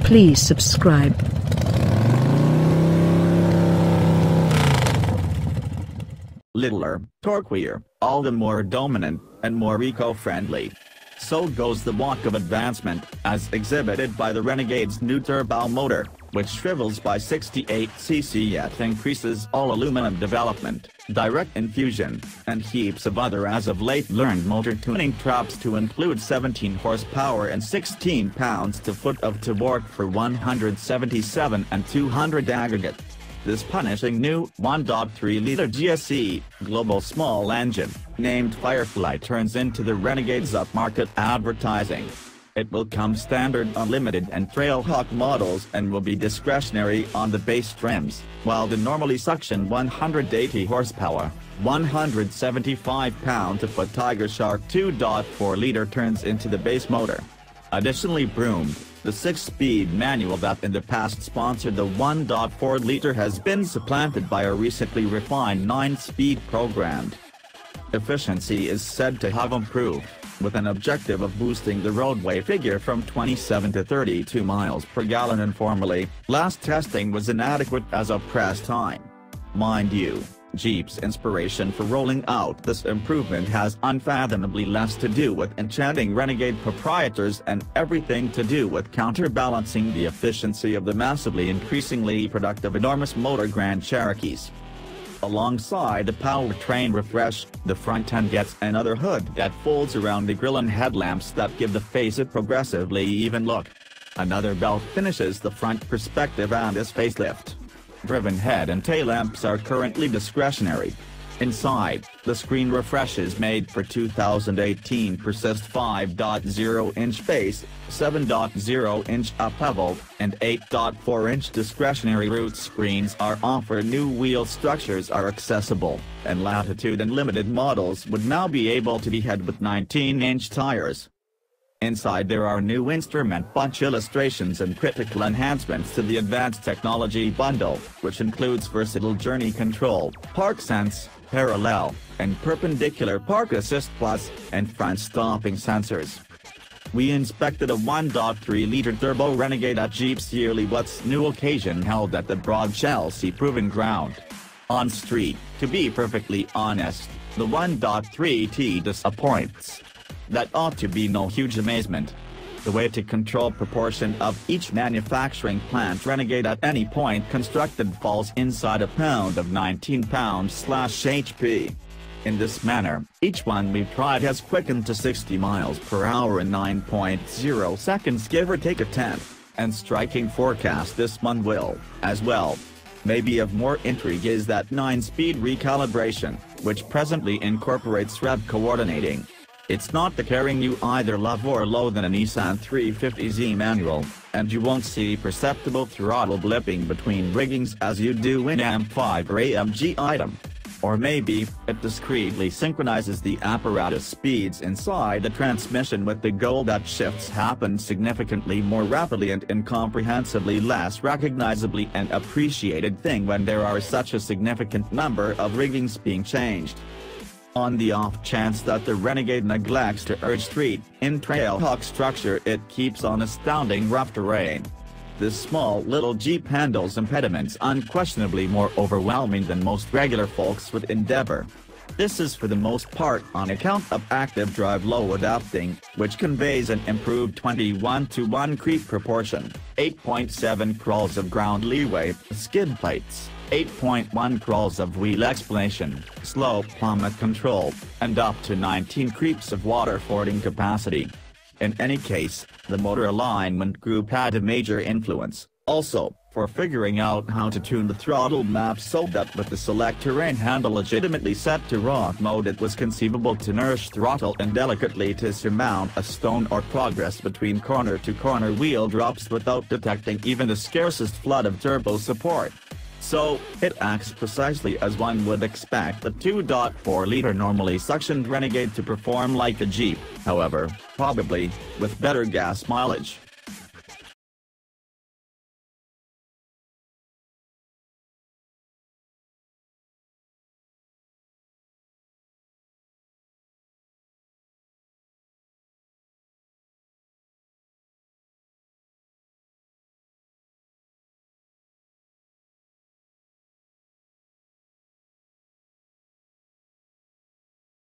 Please subscribe. Littler, torquier, all the more dominant, and more eco-friendly. So goes the walk of advancement, as exhibited by the Renegade's new turbo motor, which shrivels by 68cc yet increases all aluminum development, direct infusion, and heaps of other as-of-late learned motor tuning traps to include 17 horsepower and 16 pounds-to-foot of torque for 177 and 200 aggregate. This punishing new 1.3-liter GSE global small engine, named Firefly, turns into the Renegade's upmarket advertising. It will come standard unlimited and Trailhawk models and will be discretionary on the base trims, while the normally suction 180 horsepower, 175 pound-to-foot Tiger Shark 2.4-liter turns into the base motor. Additionally broomed, the 6-speed manual that in the past sponsored the 1.4-liter has been supplanted by a recently refined 9-speed programmed. Efficiency is said to have improved, with an objective of boosting the roadway figure from 27 to 32 miles per gallon informally. Last testing was inadequate as of press time. Mind you, Jeep's inspiration for rolling out this improvement has unfathomably less to do with enchanting Renegade proprietors and everything to do with counterbalancing the efficiency of the massively increasingly productive enormous motor Grand Cherokees. Alongside the powertrain refresh, the front end gets another hood that folds around the grille and headlamps that give the face a progressively even look. Another belt finishes the front perspective and is facelift. Driven head and tail lamps are currently discretionary. Inside, the screen refresh is made for 2018 Persist 5.0-inch base, 7.0-inch up-level, and 8.4-inch discretionary root screens are offered. New wheel structures are accessible, and Latitude and Limited models would now be able to be had with 19-inch tires. Inside there are new instrument punch illustrations and critical enhancements to the advanced technology bundle, which includes versatile journey control, park sense, parallel, and perpendicular park assist plus, and front stopping sensors. We inspected a 1.3-liter turbo Renegade at Jeep's yearly What's New occasion held at the broad Chelsea Proving Ground. On street, to be perfectly honest, the 1.3T disappoints. That ought to be no huge amazement. The way to control proportion of each manufacturing plant Renegade at any point constructed falls inside a pound of 19 pounds/HP. In this manner, each one we've tried has quickened to 60 miles per hour in 9.0 seconds, give or take a tenth, and striking forecast this one will, as well. Maybe of more intrigue is that 9-speed recalibration, which presently incorporates rev coordinating. It's not the carrying you either love or loathe in a Nissan 350Z manual, and you won't see perceptible throttle blipping between riggings as you do in AM5 or AMG item. Or maybe, it discreetly synchronizes the apparatus speeds inside the transmission with the goal that shifts happen significantly more rapidly and incomprehensibly less recognizably an appreciated thing when there are such a significant number of riggings being changed. On the off chance that the Renegade neglects to urge street, in Trailhawk structure it keeps on astounding rough terrain. This small little Jeep handles impediments unquestionably more overwhelming than most regular folks would endeavor. This is for the most part on account of active drive low adapting, which conveys an improved 21:1 creep proportion, 8.7 crawls of ground leeway, skid plates, 8.1 crawls of wheel explanation, slow plummet control, and up to 19 creeps of water fording capacity. In any case, the motor alignment group had a major influence, also, for figuring out how to tune the throttle map so that with the select terrain handle legitimately set to rock mode it was conceivable to nourish throttle and delicately to surmount a stone or progress between corner-to-corner wheel drops without detecting even the scarcest flood of turbo support. So, it acts precisely as one would expect the 2.4-liter normally suctioned Renegade to perform like a Jeep, however, probably, with better gas mileage.